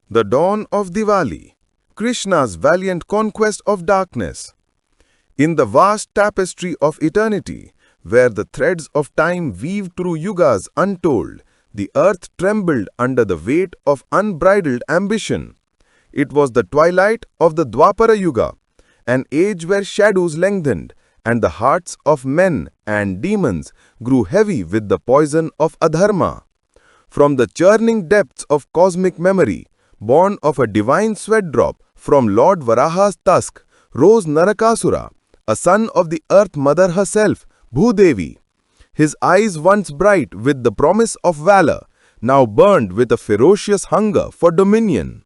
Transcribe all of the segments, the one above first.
The dawn of Diwali, Krishna's valiant conquest of darkness. In the vast tapestry of eternity, where the threads of time weave through yugas untold, the earth trembled under the weight of unbridled ambition. It was the twilight of the Dwapara Yuga, an age where shadows lengthened, and the hearts of men and demons grew heavy with the poison of adharma. From the churning depths of cosmic memory, born of a divine sweat drop from Lord Varaha's tusk, rose Narakasura, a son of the Earth Mother herself, Bhudevi. His eyes once bright with the promise of valor, now burned with a ferocious hunger for dominion.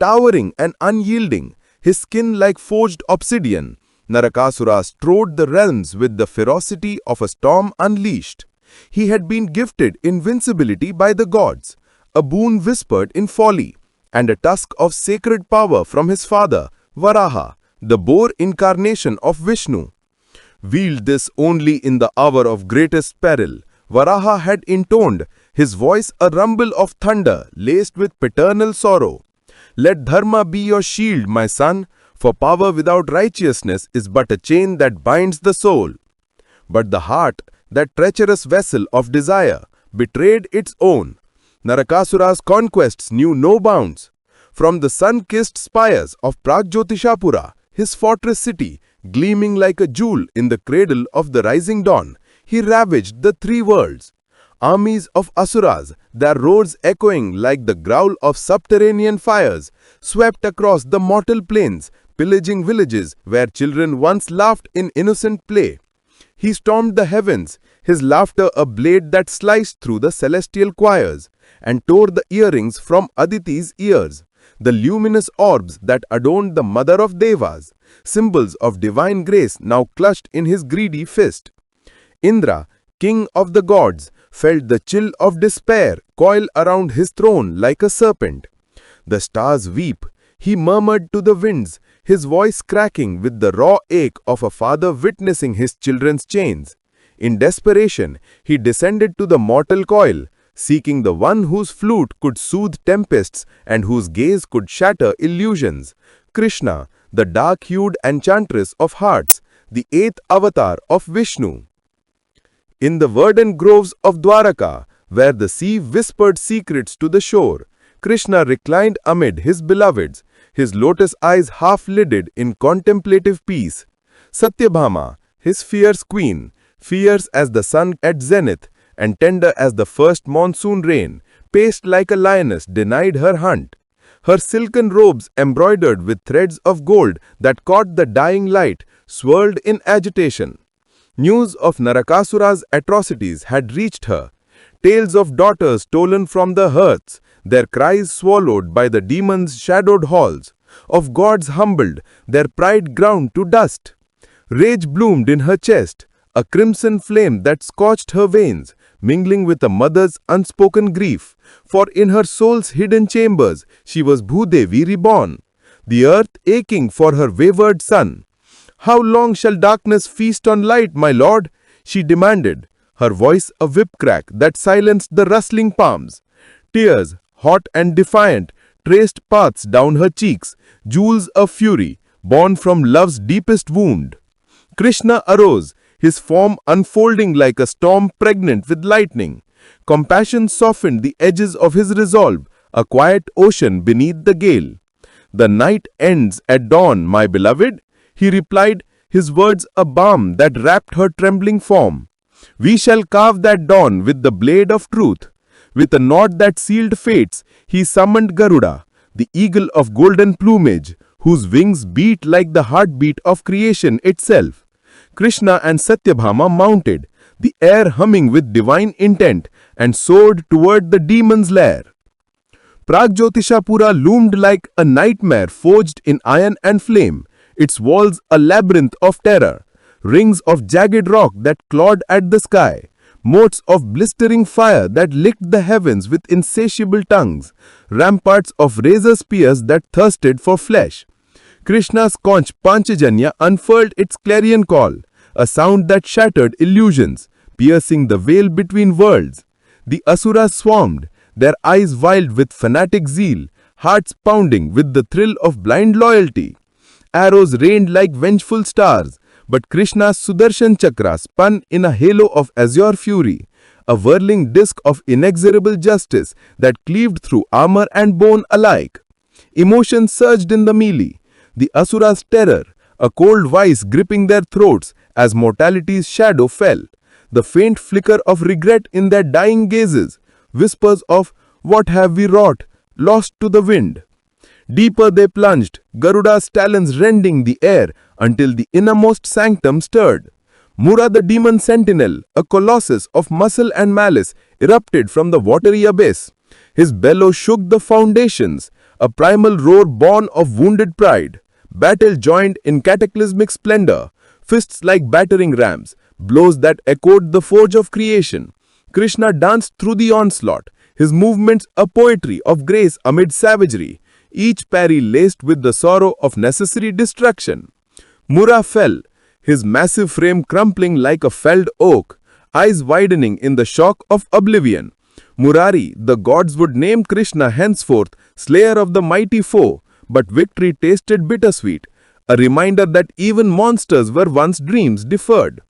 Towering and unyielding, his skin like forged obsidian, Narakasura strode the realms with the ferocity of a storm unleashed. He had been gifted invincibility by the gods, a boon whispered in folly, and a tusk of sacred power from his father, Varaha, the boar incarnation of Vishnu. Wield this only in the hour of greatest peril, Varaha had intoned, his voice a rumble of thunder laced with paternal sorrow. Let Dharma be your shield, my son, for power without righteousness is but a chain that binds the soul. But the heart, that treacherous vessel of desire, betrayed its own. Narakasura's conquests knew no bounds. From the sun-kissed spires of Pragjyotishapura, his fortress city, gleaming like a jewel in the cradle of the rising dawn, he ravaged the three worlds. Armies of asuras, their roars echoing like the growl of subterranean fires, swept across the mortal plains, pillaging villages where children once laughed in innocent play. He stormed the heavens, his laughter a blade that sliced through the celestial choirs, and tore the earrings from Aditi's ears, the luminous orbs that adorned the mother of Devas, symbols of divine grace now clutched in his greedy fist. Indra, king of the gods, felt the chill of despair coil around his throne like a serpent. The stars weep, he murmured to the winds, his voice cracking with the raw ache of a father witnessing his children's chains. In desperation, he descended to the mortal coil, seeking the one whose flute could soothe tempests and whose gaze could shatter illusions. Krishna, the dark-hued enchantress of hearts, the eighth avatar of Vishnu. In the verdant groves of Dwaraka, where the sea whispered secrets to the shore, Krishna reclined amid his beloveds, his lotus eyes half-lidded in contemplative peace. Satyabhama, his fierce queen, fierce as the sun at zenith and tender as the first monsoon rain, paced like a lioness denied her hunt. Her silken robes embroidered with threads of gold that caught the dying light, swirled in agitation. News of Narakasura's atrocities had reached her. Tales of daughters stolen from the hearths, their cries swallowed by the demons' shadowed halls, of gods humbled, their pride ground to dust. Rage bloomed in her chest, a crimson flame that scorched her veins, mingling with a mother's unspoken grief, for in her soul's hidden chambers she was Bhudevi reborn, the earth aching for her wayward son. "How long shall darkness feast on light, my lord?" she demanded, her voice a whip crack that silenced the rustling palms. Tears, hot and defiant, traced paths down her cheeks, jewels of fury, born from love's deepest wound. Krishna arose, his form unfolding like a storm pregnant with lightning. Compassion softened the edges of his resolve, a quiet ocean beneath the gale. "The night ends at dawn, my beloved," he replied, his words a balm that wrapped her trembling form. "We shall carve that dawn with the blade of truth." With a nod that sealed fates, he summoned Garuda, the eagle of golden plumage, whose wings beat like the heartbeat of creation itself. Krishna and Satyabhama mounted, the air humming with divine intent, and soared toward the demon's lair. Pragjyotishapura loomed like a nightmare forged in iron and flame, its walls a labyrinth of terror, rings of jagged rock that clawed at the sky, motes of blistering fire that licked the heavens with insatiable tongues, ramparts of razor spears that thirsted for flesh. Krishna's conch Panchajanya unfurled its clarion call, a sound that shattered illusions, piercing the veil between worlds. The asuras swarmed, their eyes wild with fanatic zeal, hearts pounding with the thrill of blind loyalty. Arrows rained like vengeful stars, but Krishna's Sudarshan Chakra spun in a halo of azure fury, a whirling disk of inexorable justice that cleaved through armor and bone alike. Emotion surged in the melee, the Asura's terror, a cold vice gripping their throats as mortality's shadow fell, the faint flicker of regret in their dying gazes, whispers of "What have we wrought?" lost to the wind. Deeper they plunged, Garuda's talons rending the air until the innermost sanctum stirred. Mura the demon sentinel, a colossus of muscle and malice, erupted from the watery abyss. His bellow shook the foundations, a primal roar born of wounded pride. Battle joined in cataclysmic splendor, fists like battering rams, blows that echoed the forge of creation. Krishna danced through the onslaught, his movements a poetry of grace amid savagery, each parry laced with the sorrow of necessary destruction. Mura fell, his massive frame crumpling like a felled oak, eyes widening in the shock of oblivion. Murari, the gods would name Krishna henceforth slayer of the mighty foe, but victory tasted bittersweet, a reminder that even monsters were once dreams deferred.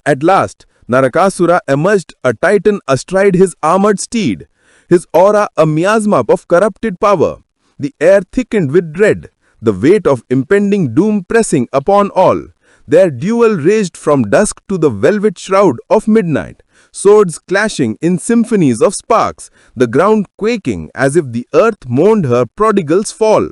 At last, Narakasura emerged a titan astride his armored steed, his aura a miasma of corrupted power. The air thickened with dread, the weight of impending doom pressing upon all. Their duel raged from dusk to the velvet shroud of midnight, swords clashing in symphonies of sparks, the ground quaking as if the earth mourned her prodigal's fall.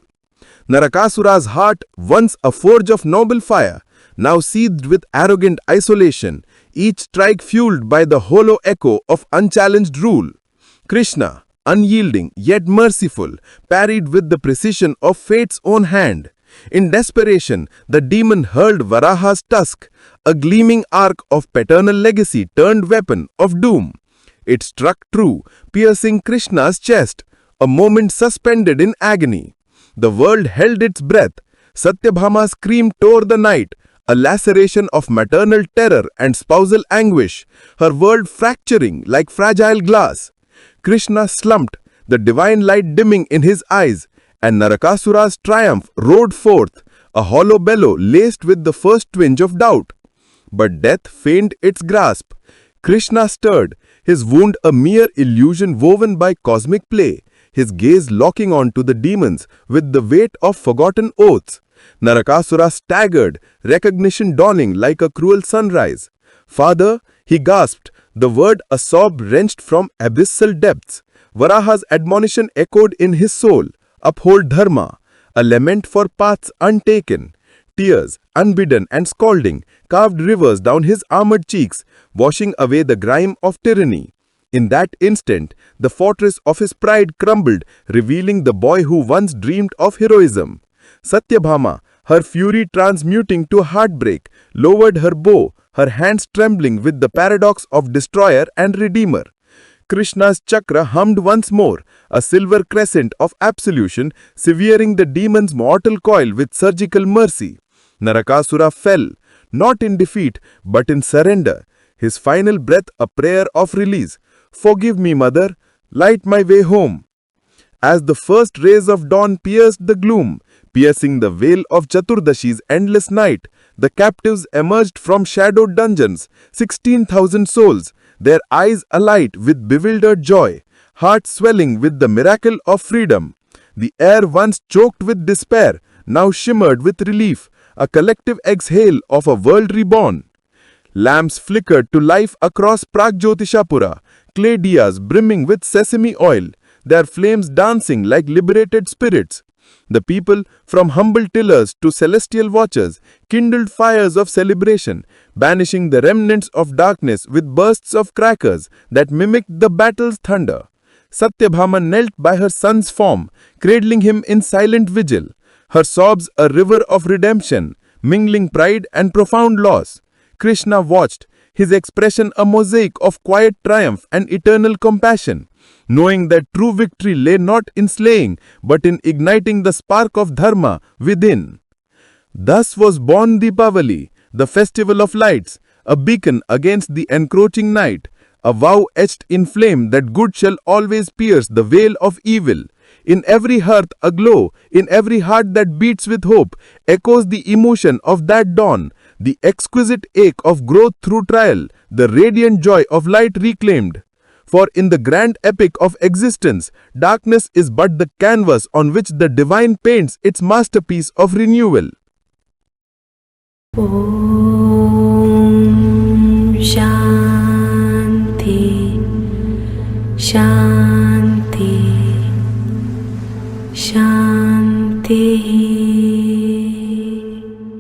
Narakasura's heart, once a forge of noble fire, now seethed with arrogant isolation, each strike fueled by the hollow echo of unchallenged rule. Krishna, unyielding yet merciful, parried with the precision of fate's own hand. In desperation, the demon hurled Varaha's tusk, a gleaming arc of paternal legacy turned weapon of doom. It struck true, piercing Krishna's chest, a moment suspended in agony. The world held its breath. Satyabhama's scream tore the night, a laceration of maternal terror and spousal anguish, her world fracturing like fragile glass. Krishna slumped, the divine light dimming in his eyes, and Narakasura's triumph roared forth, a hollow bellow laced with the first twinge of doubt. But death feigned its grasp. Krishna stirred, his wound a mere illusion woven by cosmic play, his gaze locking on to the demons with the weight of forgotten oaths. Narakasura staggered, recognition dawning like a cruel sunrise. "Father," he gasped, the word a sob wrenched from abyssal depths. Varaha's admonition echoed in his soul, "Uphold Dharma," a lament for paths untaken. Tears, unbidden and scalding, carved rivers down his armored cheeks, washing away the grime of tyranny. In that instant, the fortress of his pride crumbled, revealing the boy who once dreamed of heroism. Satyabhama, her fury transmuting to heartbreak, lowered her bow, her hands trembling with the paradox of destroyer and redeemer. Krishna's chakra hummed once more, a silver crescent of absolution, severing the demon's mortal coil with surgical mercy. Narakasura fell, not in defeat, but in surrender, his final breath a prayer of release. "Forgive me, mother, light my way home." As the first rays of dawn pierced the gloom, piercing the veil of Chaturdashi's endless night, the captives emerged from shadowed dungeons, 16,000 souls, their eyes alight with bewildered joy, hearts swelling with the miracle of freedom. The air once choked with despair, now shimmered with relief, a collective exhale of a world reborn. Lamps flickered to life across Pragjotishapura, clay diyas brimming with sesame oil, their flames dancing like liberated spirits. The people, from humble tillers to celestial watchers, kindled fires of celebration, banishing the remnants of darkness with bursts of crackers that mimicked the battle's thunder. Satyabhama knelt by her son's form, cradling him in silent vigil, her sobs a river of redemption, mingling pride and profound loss. Krishna watched, his expression a mosaic of quiet triumph and eternal compassion, knowing that true victory lay not in slaying, but in igniting the spark of Dharma within. Thus was born Deepavali, the festival of lights, a beacon against the encroaching night, a vow etched in flame that good shall always pierce the veil of evil. In every hearth aglow, in every heart that beats with hope, echoes the emotion of that dawn, the exquisite ache of growth through trial, the radiant joy of light reclaimed. For in the grand epic of existence, darkness is but the canvas on which the divine paints its masterpiece of renewal. Om Shanti Shanti.